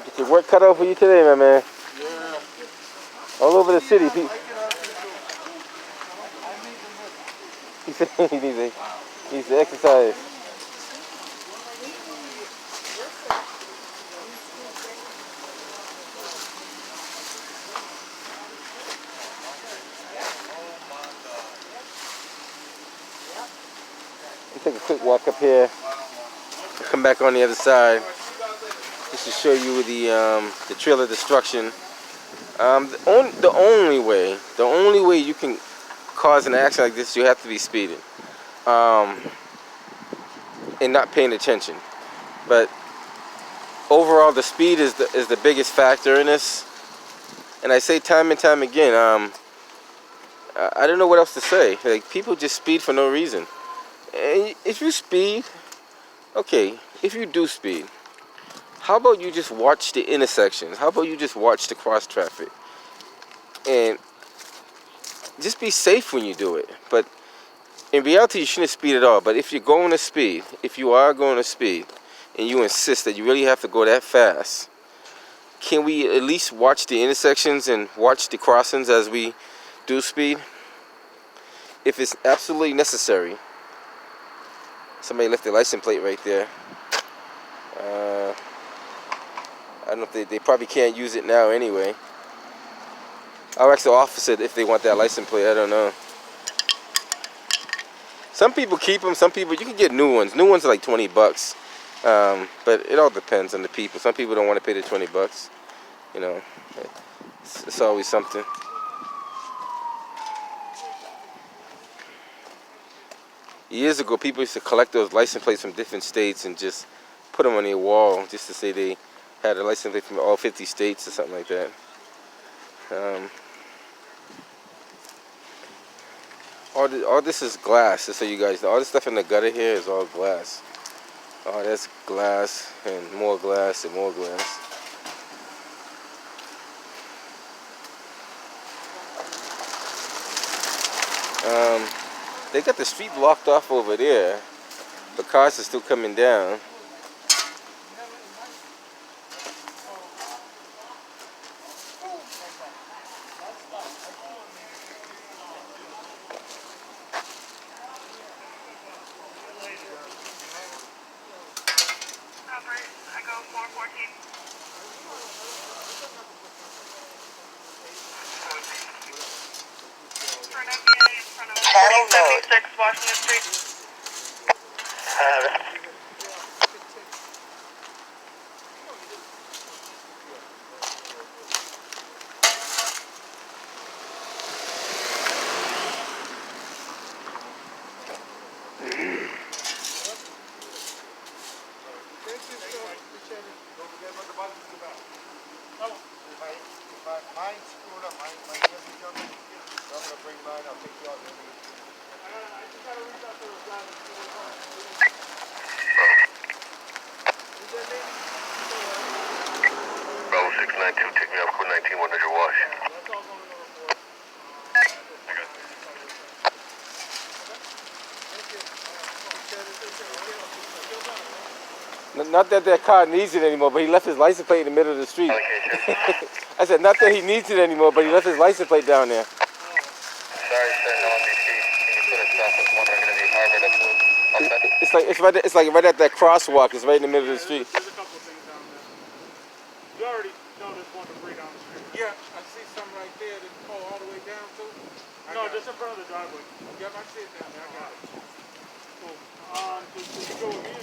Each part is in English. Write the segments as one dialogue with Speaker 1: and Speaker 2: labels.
Speaker 1: Get your work cut out for you today, my man.
Speaker 2: Yeah.
Speaker 1: All over the city, people. He said he needs to exercise. Let's take a quick walk up here. Come back on the other side just to show you the trail of destruction. The only way you can cause an accident like this, you have to be speeding and not paying attention. But overall, the speed is the biggest factor in this. And I say time and time again, I don't know what else to say. Like, people just speed for no reason. And if you speed, okay, if you do speed, how about you just watch the intersections? How about you just watch the cross traffic? And just be safe when you do it. But in reality, you shouldn't speed at all. But if you're going to speed, if you are going to speed, and you insist that you really have to go that fast, can we at least watch the intersections and watch the crossings as we do speed? If it's absolutely necessary. Somebody left their license plate right there. I don't know if they probably can't use it now anyway. I'll ask the officer if they want that license plate. I don't know. Some people keep them. Some people, you can get new ones. New ones are like $20. But it all depends on the people. Some people don't want to pay the $20. You know, it's always something. Years ago, people used to collect those license plates from different states and just put them on their wall just to say they had a license plate from all 50 states or something like that. All this is glass, just so you guys know. All this stuff in the gutter here is all glass. Oh, that's glass and more glass and more glass. They got the street blocked off over there, but cars are still coming down.
Speaker 3: Channel 76 Washington Street.
Speaker 2: Mine's screwed up. Mine doesn't jump in here. So I'm going to bring mine. I'll take you out there. I just got to reach out to the guy that's going on.
Speaker 3: Bravo 692, take me up code 19, 100 wash.
Speaker 2: That's all going to report.
Speaker 3: I got this.
Speaker 1: Not that car needs it anymore, but he left his license plate in the middle of the street. I said, not that he needs it anymore, but he left his license plate down there.
Speaker 3: Sorry, sir, no MBC. Can you put a stop with one going to be Harvard up blue?
Speaker 1: It's like right at that crosswalk. It's right in the middle of the street.
Speaker 2: There's a couple of things down there. You already know there's one debris down the street. Yeah, I see some right there that fall all the way down too. No, just in front of the driveway. Yep, I see it down there. I got it. Cool. Did you go with me?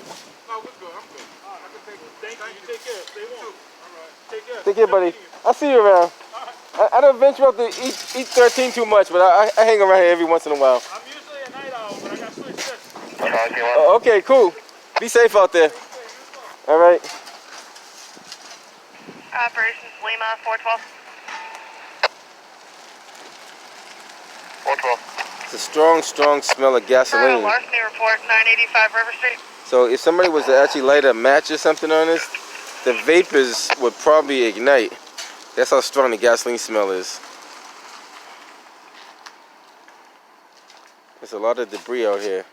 Speaker 2: No, we're good. I'm good. All right, I can take it. Thank you. You take care. Stay warm. All right. Take care.
Speaker 1: Take care, buddy. I'll see you around. I don't venture out to eat 13 too much, but I hang around here every once in a while.
Speaker 2: I'm usually a night owl, but I got switched shifts.
Speaker 1: Okay, cool. Be safe out there. All right.
Speaker 3: Operations Lima 412. 412.
Speaker 1: It's a strong, strong smell of gasoline.
Speaker 3: Larceny report 985 River Street.
Speaker 1: So if somebody was to actually light a match or something on this, the vapors would probably ignite. That's how strong the gasoline smell is. There's a lot of debris out here.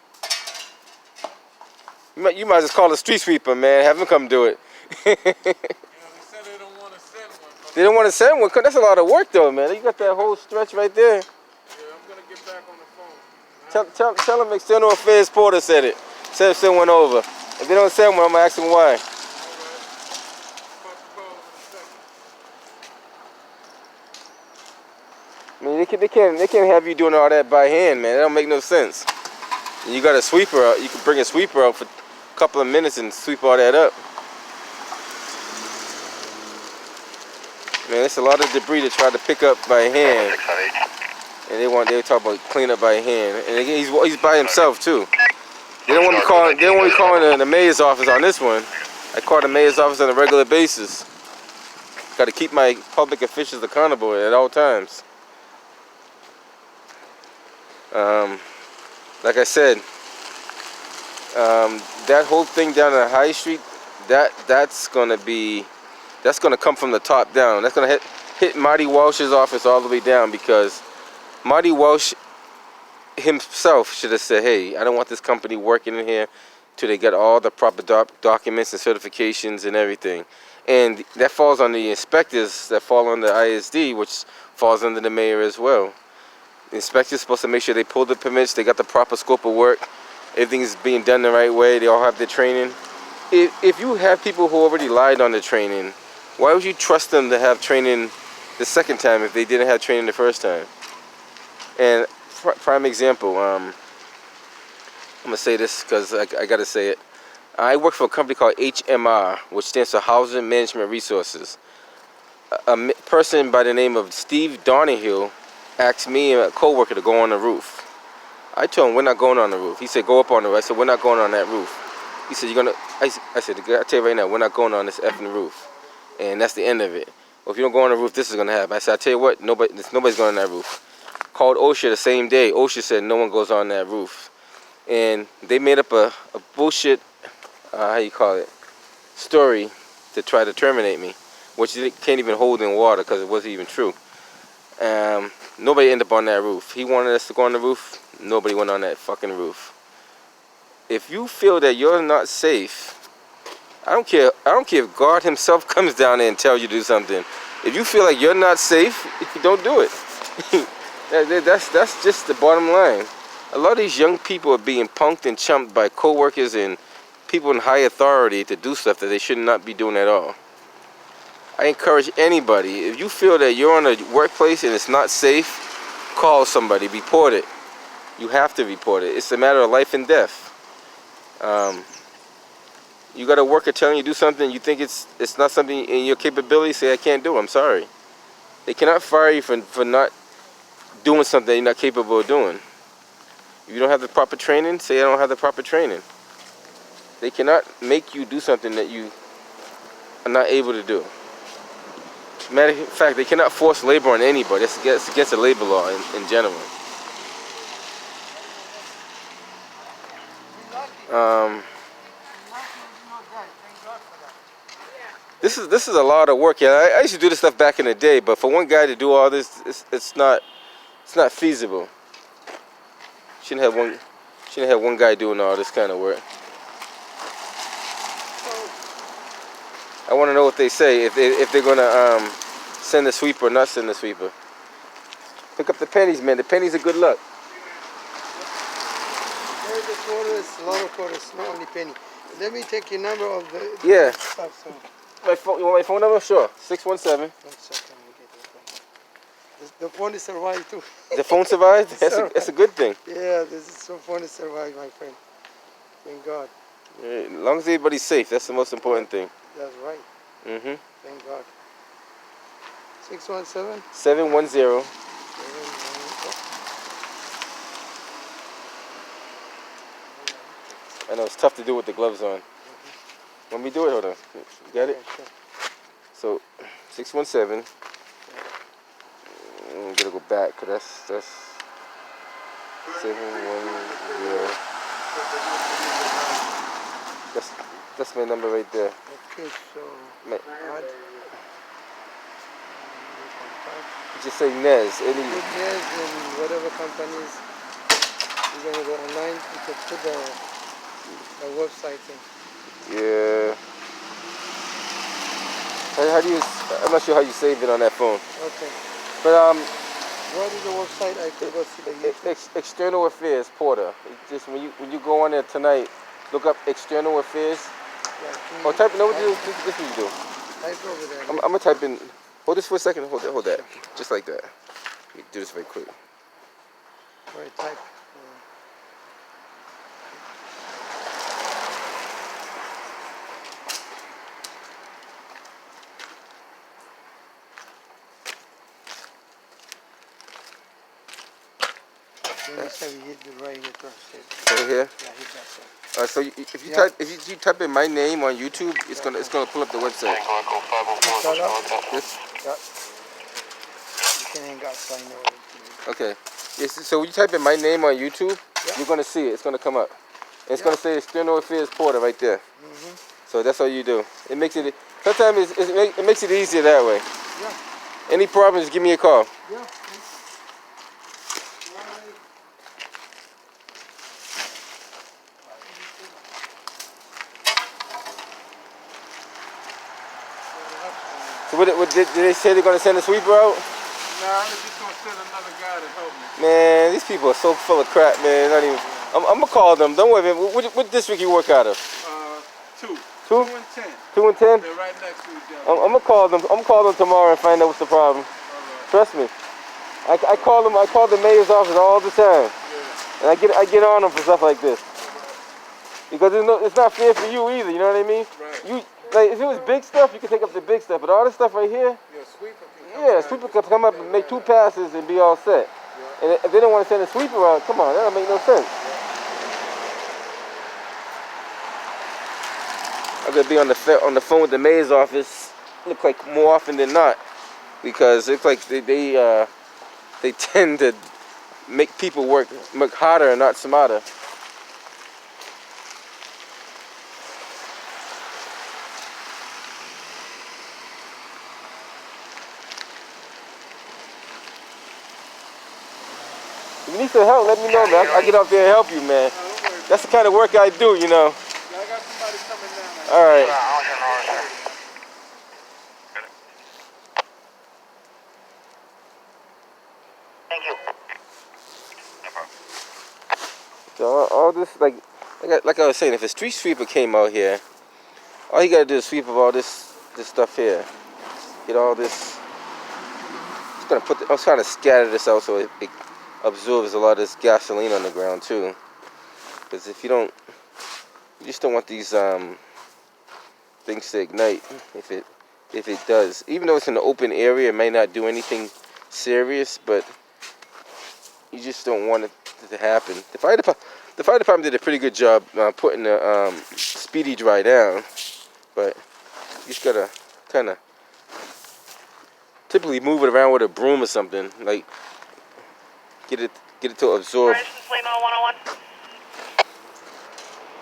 Speaker 1: You might just call a street sweeper, man. Have them come do it.
Speaker 2: Yeah, they said they don't want to send one.
Speaker 1: They don't want to send one. That's a lot of work, though, man. You got that whole stretch right there.
Speaker 2: Yeah, I'm gonna get back on the phone.
Speaker 1: Tell them External Affairs Porter said it. Said send one over. If they don't send one, I'm gonna ask them why.
Speaker 2: All right. About to call them in a second.
Speaker 1: I mean, they can't have you doing all that by hand, man. That don't make no sense. You got a sweeper out. You can bring a sweeper out for a couple of minutes and sweep all that up. Man, it's a lot of debris to try to pick up by hand. And they talk about clean up by hand. And again, he's by himself too. They don't want me calling the mayor's office on this one. I call the mayor's office on a regular basis. Got to keep my public officials accountable at all times. Like I said, that whole thing down on High Street, that's gonna come from the top down. That's gonna hit Marty Walsh's office all the way down, because Marty Walsh himself should have said, hey, I don't want this company working in here till they get all the proper documents and certifications and everything. And that falls on the inspectors that fall under ISD, which falls under the mayor as well. The inspector's supposed to make sure they pull the permits, they got the proper scope of work, everything is being done the right way, they all have their training. If you have people who already lied on the training, why would you trust them to have training the second time if they didn't have training the first time? And prime example, I'm gonna say this because I gotta say it. I work for a company called HMR, which stands for Housing Management Resources. A person by the name of Steve Donahue asked me and a co-worker to go on the roof. I told him we're not going on the roof. He said go up on the roof. I said we're not going on that roof. He said you're gonna. I said I tell you right now, we're not going on this effing roof, and that's the end of it. Well, if you don't go on the roof, this is gonna happen. I said I tell you what, nobody's going on that roof. Called OSHA the same day. OSHA said no one goes on that roof, and they made up a bullshit story to try to terminate me, which they can't even hold in water because it wasn't even true. Nobody ended up on that roof. He wanted us to go on the roof. Nobody went on that fucking roof. If you feel that you're not safe, I don't care if God himself comes down there and tells you to do something. If you feel like you're not safe, don't do it. That's just the bottom line. A lot of these young people are being punked and chumped by co-workers and people in high authority to do stuff that they should not be doing at all. I encourage anybody, if you feel that you're on a workplace and it's not safe, call somebody, report it. You have to report it. It's a matter of life and death. You got a worker telling you to do something, you think it's not something in your capability, say I can't do it, I'm sorry. They cannot fire you for not doing something you're not capable of doing. If you don't have the proper training, say I don't have the proper training. They cannot make you do something that you are not able to do. Matter of fact, they cannot force labor on anybody. It's against the labor law in general. This is a lot of work. Yeah, I used to do this stuff back in the day, but for one guy to do all this, it's not feasible. Shouldn't have one guy doing all this kind of work. I want to know what they say, if they're gonna send the sweeper or not send the sweeper. Pick up the pennies, man. The pennies are good luck.
Speaker 4: There's the quarters, a lot of quarters, not only penny. Let me take your number of the
Speaker 1: Yeah.
Speaker 4: stuff. So.
Speaker 1: You want my phone number? Sure. 617.
Speaker 4: 1 second, we get the phone. The phone is survived too.
Speaker 1: The phone survived? That's a good thing.
Speaker 4: Yeah, phone is survived, my friend. Thank God.
Speaker 1: Yeah, as long as everybody's safe, that's the most important thing.
Speaker 4: That's right.
Speaker 1: Mm-hmm.
Speaker 4: Thank God. 617?
Speaker 1: 710. I know it's tough to do with the gloves on. Let me do it. Hold on. You got it?
Speaker 4: Sure.
Speaker 1: So 617. I'm gonna go back because that's 710. That's my number right there.
Speaker 4: Okay, so add.
Speaker 1: Just say Nez.
Speaker 4: Nez and whatever companies. Is gonna go online. You can put the website in.
Speaker 1: Yeah. How do you? I'm not sure how you save it on that phone.
Speaker 4: Okay.
Speaker 1: But
Speaker 4: What is the website? I can go see the YouTube.
Speaker 1: External Affairs Porter. It's just when you go on there tonight, look up External Affairs.
Speaker 4: Yeah,
Speaker 1: Or type. No, what you do? This is what you do.
Speaker 4: type over there.
Speaker 1: I'm gonna type in. Hold this for a second. Hold that. Just like that. Let me do this very quick.
Speaker 4: All right, type. Then this time you hit the right here across it.
Speaker 1: Right here.
Speaker 4: Yeah, hit that side.
Speaker 1: So if you type in my name on YouTube, it's gonna pull up the website.
Speaker 4: Start up.
Speaker 1: This.
Speaker 4: Yeah. You can hang out sign over.
Speaker 1: Okay. Yes. So when you type in my name on YouTube, you're gonna see it. It's gonna come up. And it's gonna say External Affairs Porter right there. So that's all you do. It makes it. Sometimes it makes it easier that way.
Speaker 4: Yeah.
Speaker 1: Any problems, give me a call.
Speaker 4: Yeah.
Speaker 1: So did they say they're gonna send a sweeper out?
Speaker 2: Nah, I'm just gonna send another guy to help me.
Speaker 1: Man, these people are so full of crap, man. Not even. I'm gonna call them. Don't worry, man. What district you work out of?
Speaker 2: 2.
Speaker 1: 2?
Speaker 2: 2 and 10.
Speaker 1: 2 and 10?
Speaker 2: They're right next to each other.
Speaker 1: I'm gonna call them. I'm gonna call them tomorrow and find out what's the problem.
Speaker 2: Right.
Speaker 1: Trust me. I call them. I call the mayor's office all the time, and I get on them for stuff like this because it's not fair for you either. You know what I mean?
Speaker 2: Right.
Speaker 1: You like if it was big stuff, you could take up the big stuff, but all this stuff right here, sweeper can come up and make 2 passes and be all set. And if they don't want to send a sweeper out, come on, that don't make no sense. I'm gonna be on the phone with the mayor's office. Look like more often than not, because it looks like they tend to make people work harder and not smarter. If you need some help, let me know, man. I'll get out there and help you, man. That's the kind of work I do, you know.
Speaker 2: I got somebody coming down.
Speaker 1: All right.
Speaker 3: Thank you.
Speaker 1: So all this, like I was saying, if a street sweeper came out here, all you gotta do is sweep up all this stuff here. Get all this. I'm trying to scatter this out so it absorbs a lot of this gasoline on the ground too. Because if you just don't want these things to ignite. If it does, even though it's in an open area, it may not do anything serious, but you just don't want it to happen. The fire department did a pretty good job putting the speedy dry down, but you just gotta kind of typically move it around with a broom or something, like get it to absorb.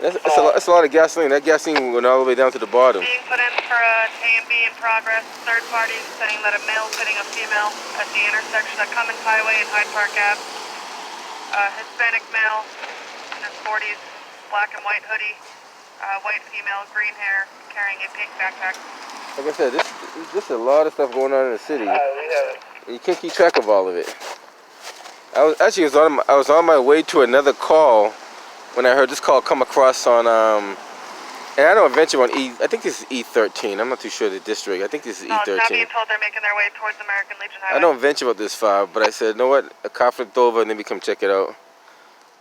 Speaker 1: That's a lot of gasoline. That gasoline went all the way down to the bottom.
Speaker 5: Being put in for a A&B in progress. Third party saying that a male hitting a female at the intersection of Cummins Highway and Hyde Park Ave. Hispanic male in his 40s, black and white hoodie, white female, green hair, carrying a pink backpack.
Speaker 1: Like I said, this a lot of stuff going on in the city. You can't keep track of all of it. I was on my way to another call when I heard this call come across on and I don't venture on I think this is E13. I'm not too sure the district. I think this is E13.
Speaker 5: Now being told they're making their way towards American Legion Highway.
Speaker 1: I don't venture out this far, but I said, you know what? A car flipped over, and then we come check it out.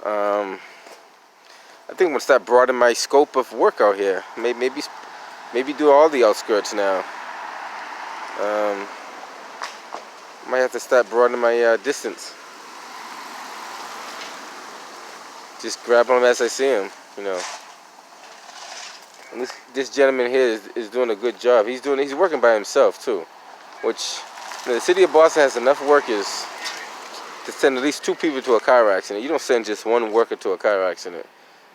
Speaker 1: I think I'm gonna start broadening my scope of work out here. Maybe do all the outskirts now. Might have to start broadening my distance. Just grab them as I see them, you know. And this gentleman here is doing a good job. He's working by himself too, which the city of Boston has enough workers to send at least 2 people to a car accident. You don't send just one worker to a car accident,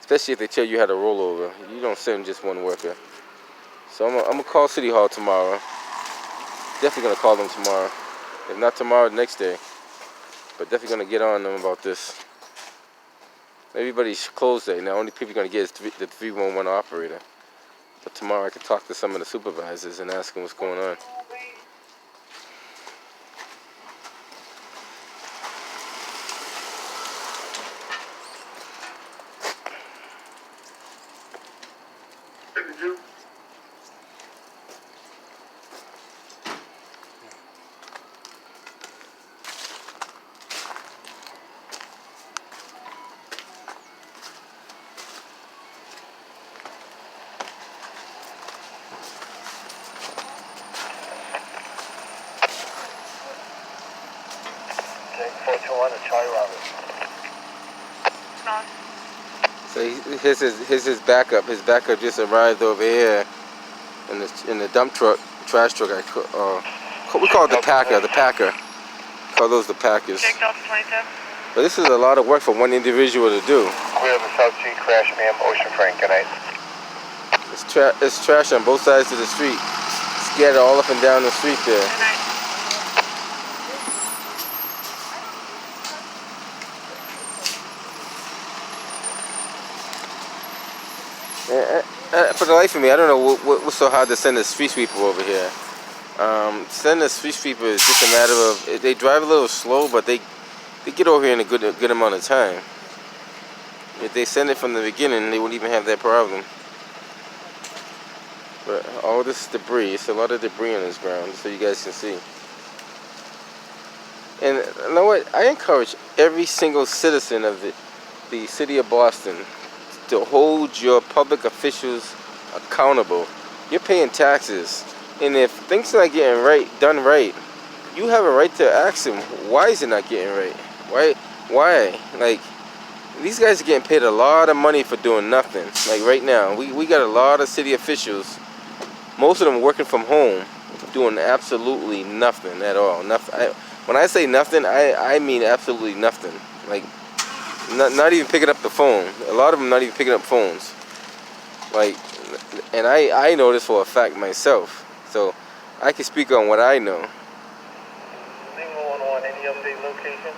Speaker 1: especially if they tell you how to roll over. You don't send just one worker. So I'm gonna call City Hall tomorrow. Definitely gonna call them tomorrow. If not tomorrow, the next day. But definitely gonna get on them about this. Everybody's closed there. Now, only people you're gonna get is the 311 operator. But tomorrow I could talk to some of the supervisors and ask them what's going on. So here's his backup. His backup just arrived over here in the dump truck, trash truck. We call it the packer. The packer. Call those the packers. But this is a lot of work for one individual to do.
Speaker 3: Clear the South Street crash, ma'am. Ocean Frank, good night.
Speaker 1: It's trash on both sides of the street. Scattered all up and down the street there. For the life of me, I don't know what's so hard to send a street sweeper over here. Sending a street sweeper is just a matter of, they drive a little slow, but they get over here in a good amount of time. If they send it from the beginning, they wouldn't even have that problem. But all this debris, it's a lot of debris on this ground, so you guys can see. And you know what? I encourage every single citizen of the city of Boston to hold your public officials accountable. You're paying taxes, and if things are not getting done right, you have a right to ask them, why is it not getting right? Why? Like, these guys are getting paid a lot of money for doing nothing. Like right now, we got a lot of city officials, most of them working from home, doing absolutely nothing at all. Nothing. When I say nothing, I mean absolutely nothing. Like, not even picking up the phone. A lot of them not even picking up phones. Like, and I know this for a fact myself, so I can speak on what I know.
Speaker 3: Any update location?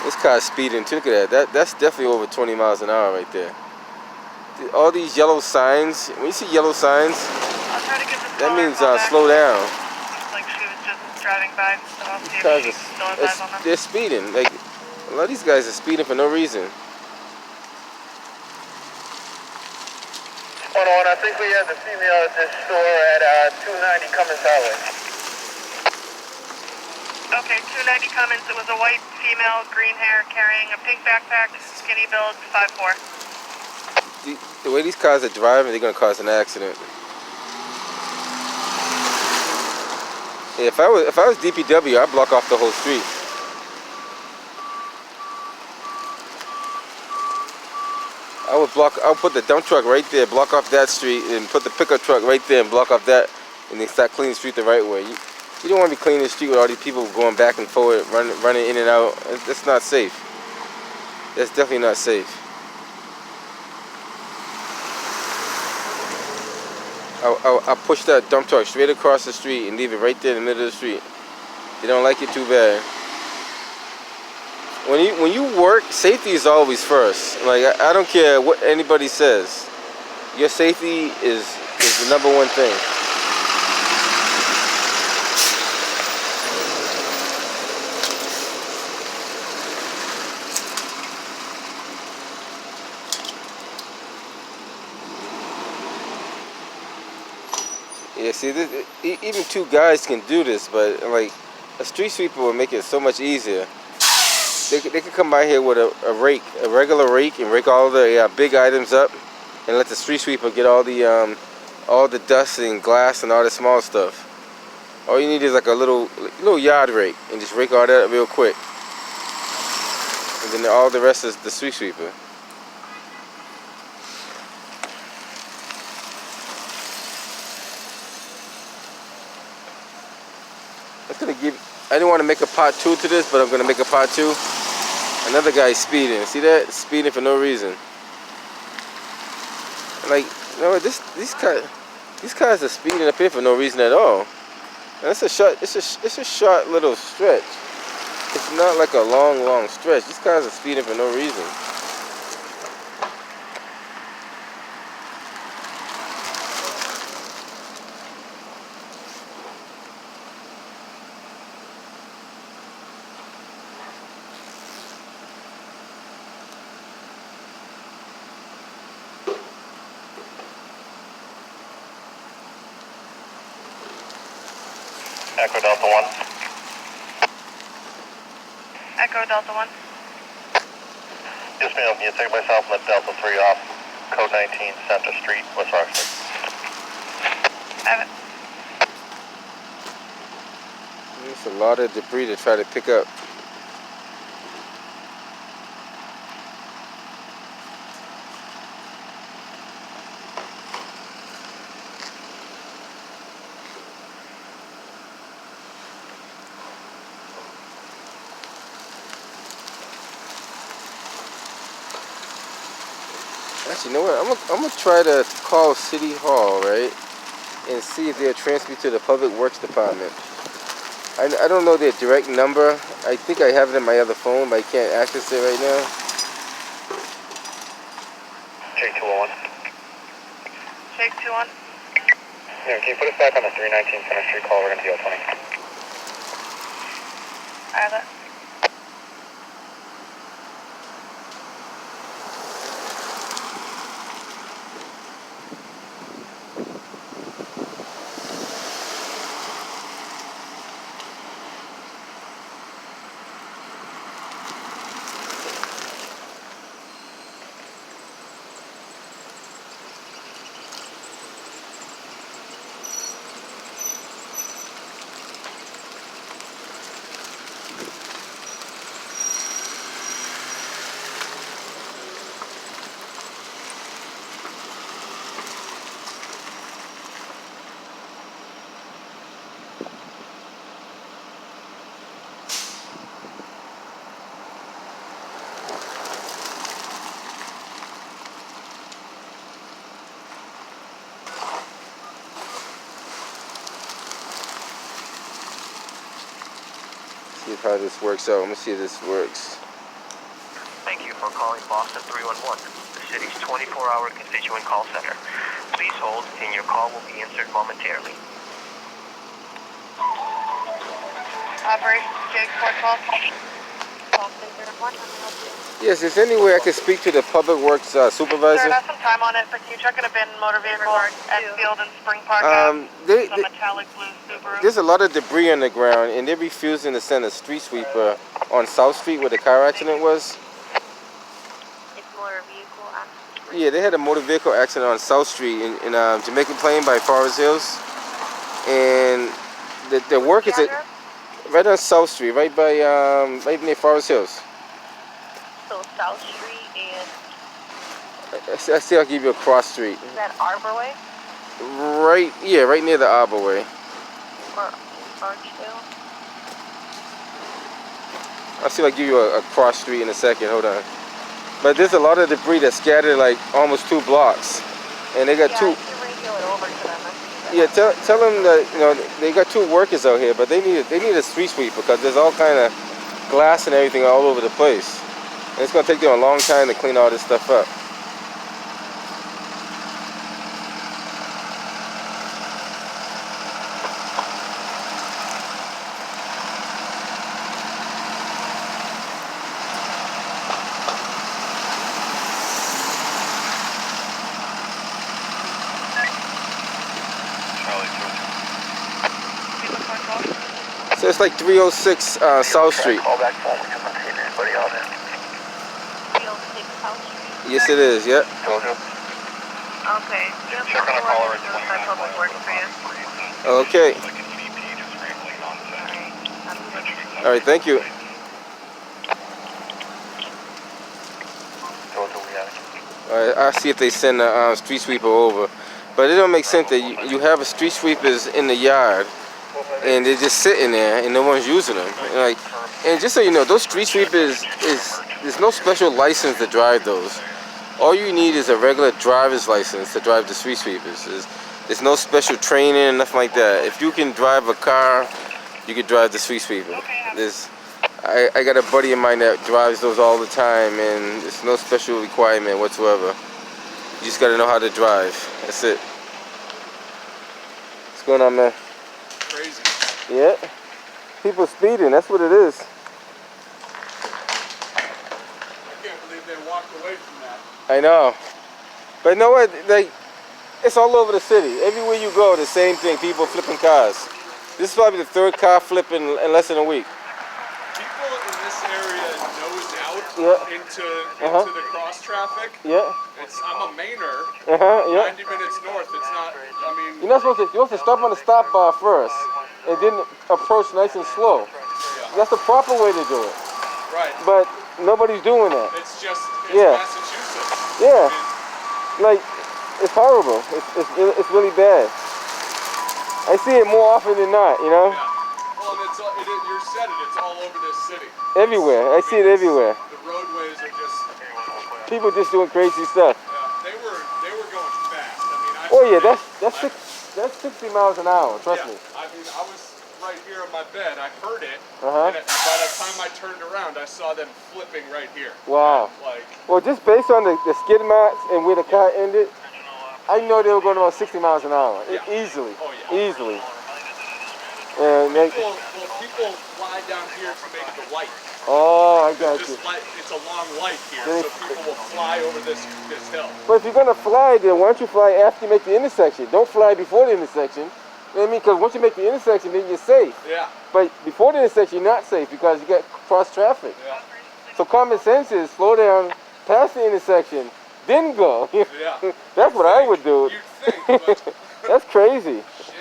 Speaker 1: This car's speeding too. Look at that. That's definitely over 20 miles an hour right there. All these yellow signs. When you see yellow signs, that means slow down.
Speaker 5: Looks like she was just driving by, so I'll see if she still has eyes on them.
Speaker 1: They're speeding. Like, a lot of these guys are speeding for no reason.
Speaker 3: Hold on, I think we have the female at this store at 290 Cummins Highway.
Speaker 5: Okay, 290 Cummins. It was a white female, green hair, carrying a pink backpack, skinny build, 5'4".
Speaker 1: The way these cars are driving, they're gonna cause an accident. If I was DPW, I'd block off the whole street. I would put the dump truck right there, block off that street, and put the pickup truck right there and block off that, and then start cleaning the street the right way. You don't want to be cleaning the street with all these people going back and forward, running in and out. That's not safe. That's definitely not safe. I'll push that dump truck straight across the street and leave it right there in the middle of the street. You don't like it too bad. When you work, safety is always first. Like, I don't care what anybody says. Your safety is the number one thing. Yeah, see, even two guys can do this, but like a street sweeper will make it so much easier. They could come by here with a rake, a regular rake, and rake all the big items up, and let the street sweeper get all the dust and glass and all the small stuff. All you need is like a little yard rake, and just rake all that real quick, and then all the rest is the street sweeper. I didn't want to make a part 2 to this, but I'm gonna make a part 2. Another guy speeding. See that? Speeding for no reason. Like, you know, these cars are speeding up here for no reason at all. And it's a short little stretch. It's not like a long stretch. These cars are speeding for no reason.
Speaker 3: Echo Delta 1.
Speaker 5: Echo Delta 1.
Speaker 3: Yes, ma'am. You take myself and let Delta 3 off. Code 19, Center Street, West Roxbury.
Speaker 5: Have it.
Speaker 1: There's a lot of debris to try to pick up. Actually, you know what? I'm gonna try to call City Hall, right, and see if they'll transfer me to the Public Works Department. I don't know their direct number. I think I have it in my other phone, but I can't access it right now.
Speaker 3: Jake 201.
Speaker 5: Jake 2-1.
Speaker 3: Yeah, can you put us back on the 319 Center Street call? We're going to be 020.
Speaker 5: I have it.
Speaker 1: See how this works out. I'm gonna see if this works.
Speaker 6: Thank you for calling Boston 311, the city's 24-hour constituent call center. Please hold, and your call will be answered momentarily.
Speaker 5: Operation Jake 412. Boston 311, how may I help you?
Speaker 1: Yes, is there any way I could speak to the Public Works
Speaker 5: Sir,
Speaker 1: supervisor?
Speaker 5: it has some time on it for Q truck and a bin motor vehicle at Field and Spring Park.
Speaker 1: They-
Speaker 5: Some metallic blue Subaru.
Speaker 1: There's a lot of debris on the ground, and they're refusing to send a street sweeper on South Street where the car accident was.
Speaker 7: It's motor vehicle accident.
Speaker 1: Yeah, they had a motor vehicle accident on South Street in Jamaican Plain by Forest Hills, and the work is right on South Street, right by right near Forest Hills.
Speaker 7: So South Street and
Speaker 1: I see. I'll give you a cross street.
Speaker 7: is that Arbor Way
Speaker 1: Right, yeah, right near the Arbor Way.
Speaker 7: or Archdale?
Speaker 1: I'll see if I give you a cross street in a second. Hold on. But there's a lot of debris that's scattered like almost 2 blocks, and they got
Speaker 7: Yeah,
Speaker 1: two.
Speaker 7: I can radio it over to them.
Speaker 1: Yeah, tell them that they got 2 workers out here, but they need a street sweep because there's all kind of glass and everything all over the place, and it's gonna take them a long time to clean all this stuff up. So it's like 306 South Street.
Speaker 3: Call back phone. We haven't seen anybody on it.
Speaker 7: 306 South Street.
Speaker 1: Yes, it is. Yep.
Speaker 3: Told you.
Speaker 7: Okay. Yep.
Speaker 3: Check on the caller at
Speaker 7: Notify Public Works for you.
Speaker 1: Okay. All right. Thank you.
Speaker 3: Told you we had it.
Speaker 1: All right. I'll see if they send a street sweeper over, but it don't make sense that you have a street sweepers in the yard, and they're just sitting there and no one's using them. And just so you know, those street sweepers there's no special license to drive those. All you need is a regular driver's license to drive the street sweepers. There's no special training, nothing like that. If you can drive a car, you can drive the street sweeper. I got a buddy of mine that drives those all the time, and it's no special requirement whatsoever. You just gotta know how to drive. That's it. What's going on, man?
Speaker 2: Crazy.
Speaker 1: Yeah. People speeding, that's what it is.
Speaker 2: I can't believe they walked away from that.
Speaker 1: I know. But you know what? Like, it's all over the city. Everywhere you go, the same thing. People flipping cars. This is probably the third car flipping in less than a week.
Speaker 2: People in this area nose out into the cross traffic.
Speaker 1: Yeah.
Speaker 2: I'm a Mainer.
Speaker 1: Yeah.
Speaker 2: 90 minutes north. It's not. I mean.
Speaker 1: You're supposed to stop on the stop bar first, and then approach nice and slow. That's the proper way to do it.
Speaker 2: Right.
Speaker 1: But nobody's doing that.
Speaker 2: It's just
Speaker 1: Yeah.
Speaker 2: Massachusetts.
Speaker 1: Yeah. Like, it's horrible. It's really bad. I see it more often than not, you know?
Speaker 2: Yeah. Well, and you said it, it's all over this city.
Speaker 1: Everywhere. I see it everywhere.
Speaker 2: The roadways are just...
Speaker 1: People just doing crazy stuff.
Speaker 2: Yeah, they were going fast. I mean,
Speaker 1: Oh yeah, that's 60 miles an hour, trust me.
Speaker 2: I mean, I was right here on my bed, I heard it,
Speaker 1: Uh-huh.
Speaker 2: and by the time I turned around, I saw them flipping right here.
Speaker 1: Wow.
Speaker 2: Like,
Speaker 1: Well, just based on the skid marks and where the car ended, I know they were going about 60 miles an hour.
Speaker 2: Yeah.
Speaker 1: Easily.
Speaker 2: Oh, yeah.
Speaker 1: Easily. And
Speaker 2: people fly down here to make the light.
Speaker 1: oh, I got you.
Speaker 2: It's a long light here, so people will fly over this hill.
Speaker 1: But if you're going to fly, then why don't you fly after you make the intersection? Don't fly before the intersection. You know what I mean? Because once you make the intersection, then you're safe.
Speaker 2: Yeah.
Speaker 1: But before the intersection, you're not safe because you got cross traffic.
Speaker 2: Yeah.
Speaker 1: So common sense is slow down past the intersection, then go.
Speaker 2: Yeah.
Speaker 1: That's what I would do.
Speaker 2: You'd think, but...
Speaker 1: That's crazy.
Speaker 2: Shit.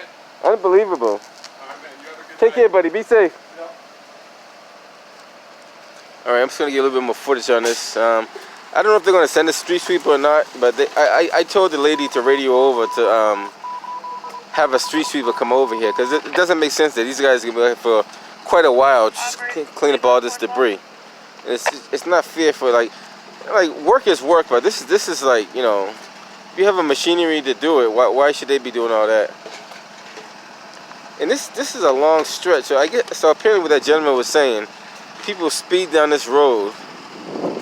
Speaker 1: Unbelievable.
Speaker 2: All right, man. You have a good
Speaker 1: Take
Speaker 2: night.
Speaker 1: care, buddy. Be safe.
Speaker 2: Yeah.
Speaker 1: All right, I'm just gonna get a little bit more footage on this. I don't know if they're gonna send a street sweeper or not, but I told the lady to radio over to have a street sweeper come over here because it doesn't make sense that these guys are gonna be here for quite a while just clean up all this debris. It's not fair for like work is work, but this is like, you know, if you have a machinery to do it, why should they be doing all that? And this is a long stretch. So apparently what that gentleman was saying, people speed down this road,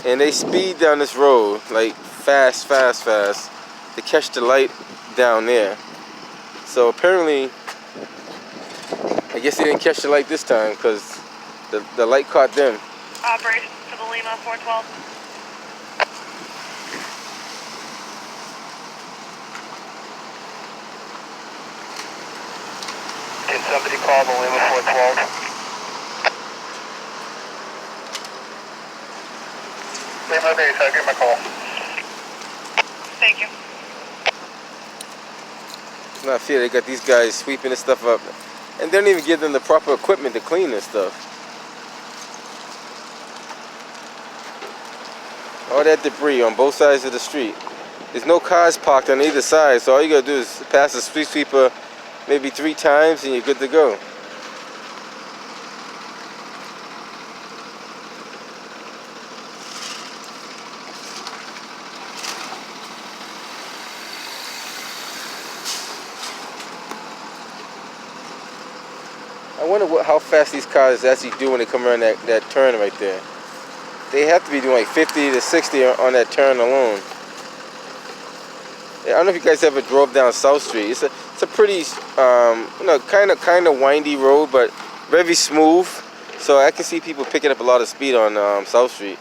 Speaker 1: and they speed down this road like fast to catch the light down there. So apparently, I guess they didn't catch the light this time because the light caught them.
Speaker 5: Operations to the Lima 412.
Speaker 6: Can somebody call the Lima 412?
Speaker 3: Lima base, I'll give my call.
Speaker 5: Thank you.
Speaker 1: It's not fair. They got these guys sweeping this stuff up, and they don't even give them the proper equipment to clean this stuff. All that debris on both sides of the street. There's no cars parked on either side, so all you gotta do is pass the street sweeper maybe 3 times and you're good to go. I wonder how fast these cars actually do when they come around that turn right there. They have to be doing like 50 to 60 on that turn alone. I don't know if you guys ever drove down South Street. It's a pretty, you know, kind of windy road, but very smooth. So I can see people picking up a lot of speed on South Street.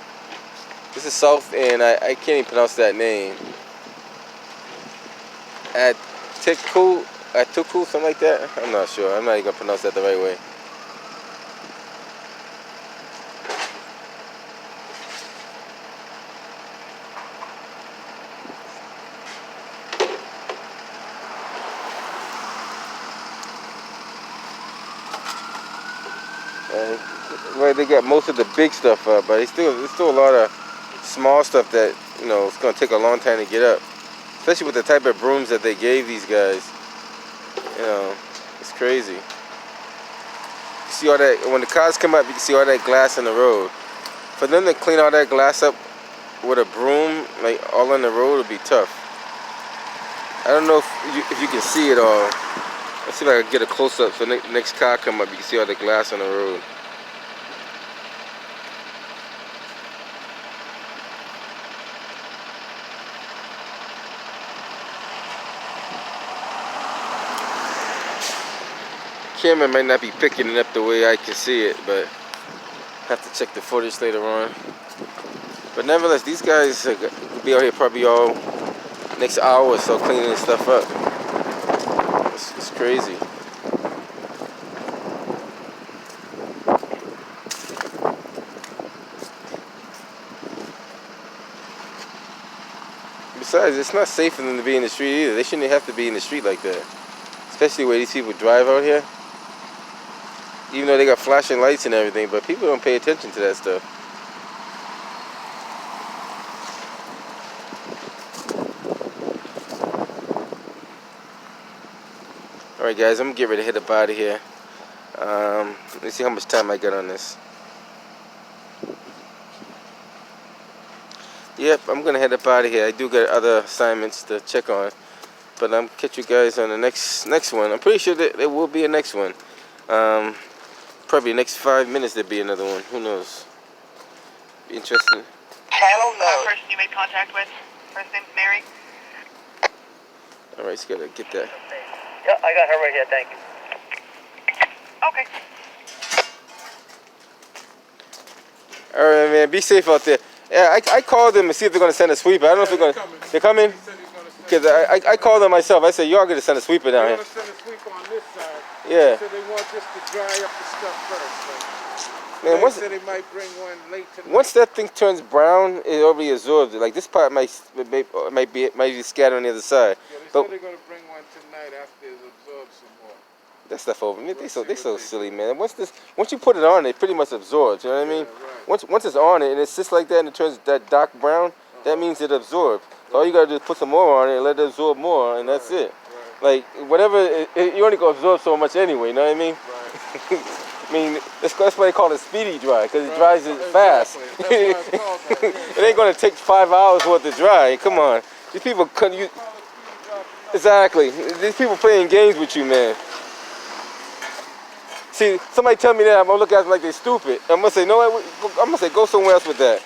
Speaker 1: This is South, and I can't even pronounce that name. Atuku, something like that. I'm not sure. I'm not even gonna pronounce that the right way. Well, they got most of the big stuff up, but there's still a lot of small stuff that, you know, it's gonna take a long time to get up. Especially with the type of brooms that they gave these guys. You know, it's crazy. You see all that, when the cars come up, you can see all that glass in the road. For them to clean all that glass up with a broom, like all on the road, would be tough. I don't know if you can see it all. Let's see if I can get a close up so next car come up, you can see all the glass on the road. camera might not be picking it up the way I can see it, but have to check the footage later on. But nevertheless, these guys will be out here probably all next hour or so cleaning this stuff up. It's crazy. Besides, it's not safe for them to be in the street either. They shouldn't have to be in the street like that. Especially where these people drive out here. Even though they got flashing lights and everything, but people don't pay attention to that stuff. Alright guys, I'm gonna get ready to hit up out of here. Let me see how much time I got on this. Yep, I'm gonna head up out of here. I do got other assignments to check on, but I'm catch you guys on the next one. I'm pretty sure that there will be a next one. Probably the next 5 minutes there'll be another one. Who knows? Be interesting.
Speaker 5: Channel node. Person you made contact with. First name's Mary.
Speaker 1: All right, just gotta get that.
Speaker 6: Yep, I got her right here. Thank you.
Speaker 5: Okay.
Speaker 1: All right, man. Be safe out there. Yeah, I called them to see if they're gonna send a sweeper. I don't know if they're gonna. They're coming. Because I called them myself. I said, y'all gonna send a sweeper down here.
Speaker 2: They're gonna send a sweeper on this side.
Speaker 1: Yeah.
Speaker 2: So they want this to dry up the stuff first.
Speaker 1: Man,
Speaker 2: They said they might bring one late tonight.
Speaker 1: once that thing turns brown, it already absorbs it. Like this part might be scattered on the other side.
Speaker 2: Yeah, they
Speaker 1: But
Speaker 2: said they're gonna bring one tonight after it's absorbed some more.
Speaker 1: that stuff over. Man, they so silly, man. Once you put it on, it pretty much absorbs. You know what I mean?
Speaker 2: Right.
Speaker 1: Once it's on it and it sits like that and it turns that dark brown, that means it absorbed. So all you gotta do is put some more on it and let it absorb more, and that's it.
Speaker 2: Right.
Speaker 1: Like whatever, you only gonna absorb so much anyway. You know what I mean?
Speaker 2: Right.
Speaker 1: I mean, that's why they call it speedy dry, because it dries it fast.
Speaker 2: Exactly. That's why it's called that.
Speaker 1: It ain't gonna take 5 hours worth to dry. Come on, these people couldn't use. Exactly, these people playing games with you, man. See, somebody tell me that, I'm gonna look at them like they're stupid. I'm gonna say, no, I'm gonna say, go somewhere else with that.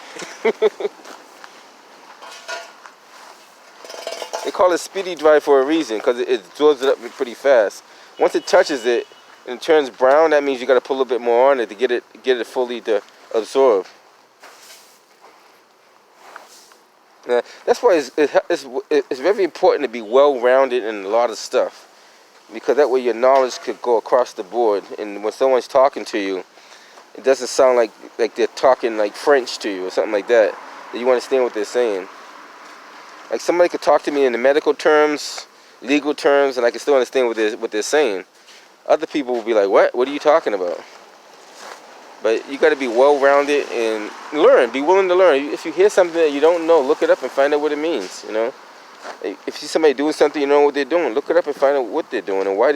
Speaker 1: They call it speedy dry for a reason, because it absorbs it up pretty fast. Once it touches it and it turns brown, that means you got to put a little bit more on it to get it fully to absorb. Now, that's why it's very important to be well-rounded in a lot of stuff, because that way your knowledge could go across the board, and when someone's talking to you, it doesn't sound like they're talking like French to you or something like that. That you understand what they're saying. Like somebody could talk to me in the medical terms, legal terms, and I can still understand what they're saying. Other people will be like, what? What are you talking about? But you got to be well-rounded and learn. Be willing to learn. If you hear something that you don't know, look it up and find out what it means, you know? If you see somebody doing something you know what they're doing, look it up and find out what they're doing and why